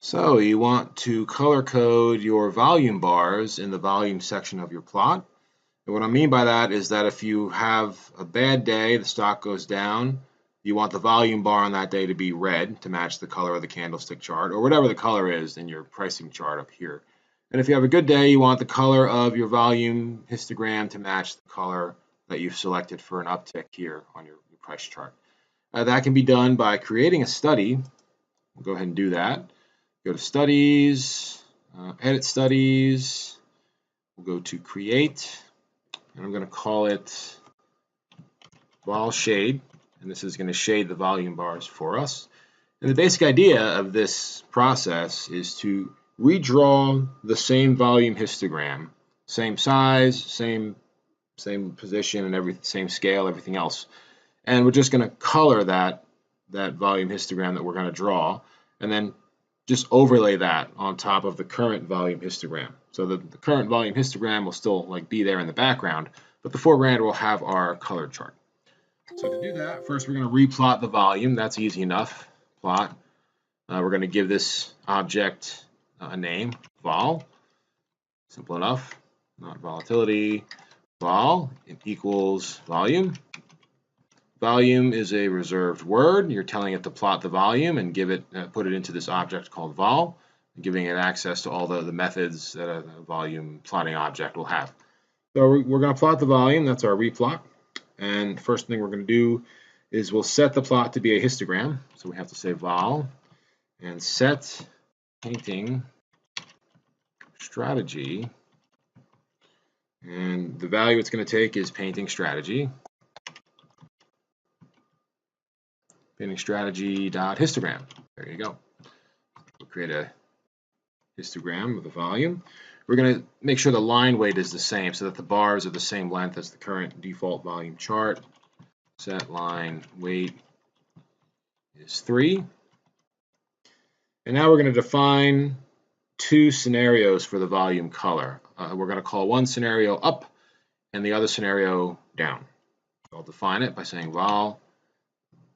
So you want to color code your volume bars in the volume section of your plot. And what I mean by that is that if you have a bad day, the stock goes down, you want the volume bar on that day to be red to match the color of the candlestick chart, or whatever the color is in your pricing chart up here. And if you have a good day, you want the color of your volume histogram to match the color that you've selected for an uptick here on your price chart. That can be done by creating a study. We'll go ahead and do that. Go to Studies, Edit Studies. We'll go to Create, and I'm going to call it Vol Shade, and this is going to shade the volume bars for us. And the basic idea of this process is to redraw the same volume histogram, same size, same position, and same scale, everything else. And we're just going to color that volume histogram that we're going to draw, and then just overlay that on top of the current volume histogram. So the current volume histogram will still be there in the background, but the foreground will have our colored chart. So to do that, first we're going to replot the volume. That's easy enough. Plot. We're going to give this object a name, vol. Simple enough. Not volatility. Vol equals volume. Volume is a reserved word. You're telling it to plot the volume and put it into this object called vol, giving it access to all the methods that a volume plotting object will have. So we're going to plot the volume. That's our replot. And the first thing we're going to do is we'll set the plot to be a histogram. So we have to say vol and set painting strategy. And the value it's going to take is painting strategy. Painting strategy.histogram. There you go. We'll create a histogram of the volume. We're going to make sure the line weight is the same so that the bars are the same length as the current default volume chart. Set line weight is 3. And now we're going to define 2 scenarios for the volume color. We're going to call one scenario up and the other scenario down. I'll define it by saying vol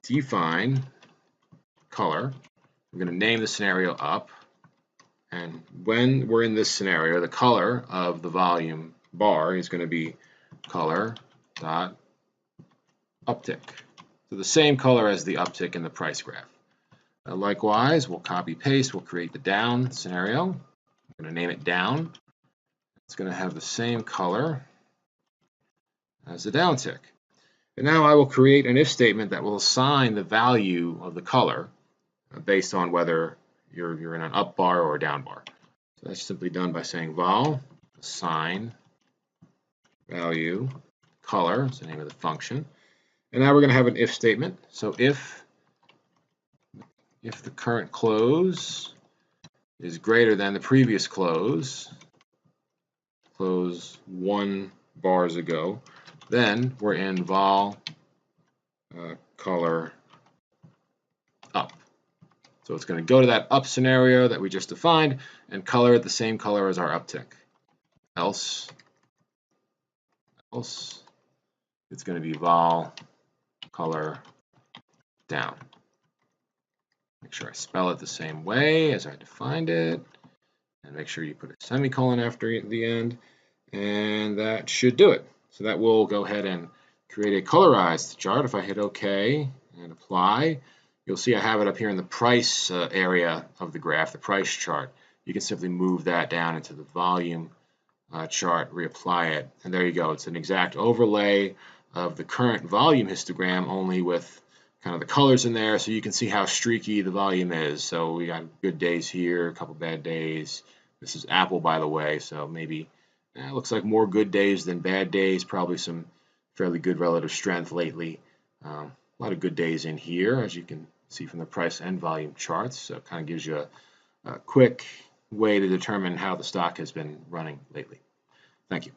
define color. We're going to name the scenario up, and when we're in this scenario, the color of the volume bar is going to be color dot uptick, so the same color as the uptick in the price graph. Likewise, we'll copy paste. We'll create the down scenario. I'm going to name it down. It's going to have the same color as the downtick. And now I will create an if statement that will assign the value of the color based on whether you're in an up bar or a down bar. So that's simply done by saying vol assign value color. That's the name of the function. And now we're going to have an if statement. So if the current close is greater than the previous close 1 bars ago, then we're in vol color up. So it's going to go to that up scenario that we just defined and color it the same color as our uptick. Else it's going to be vol color down. Make sure I spell it the same way as I defined it, and make sure you put a semicolon after the end, and that should do it. So that will go ahead and create a colorized chart. If I hit OK and apply, you'll see I have it up here in the price area of the graph, the price chart. You can simply move that down into the volume chart, reapply it, and there you go. It's an exact overlay of the current volume histogram, only with kind of the colors in there, so you can see how streaky the volume is. So we got good days here, a couple bad days. This is Apple, by the way, so maybe it looks like more good days than bad days, probably some fairly good relative strength lately. A lot of good days in here, as you can see from the price and volume charts. So it kind of gives you a quick way to determine how the stock has been running lately. Thank you.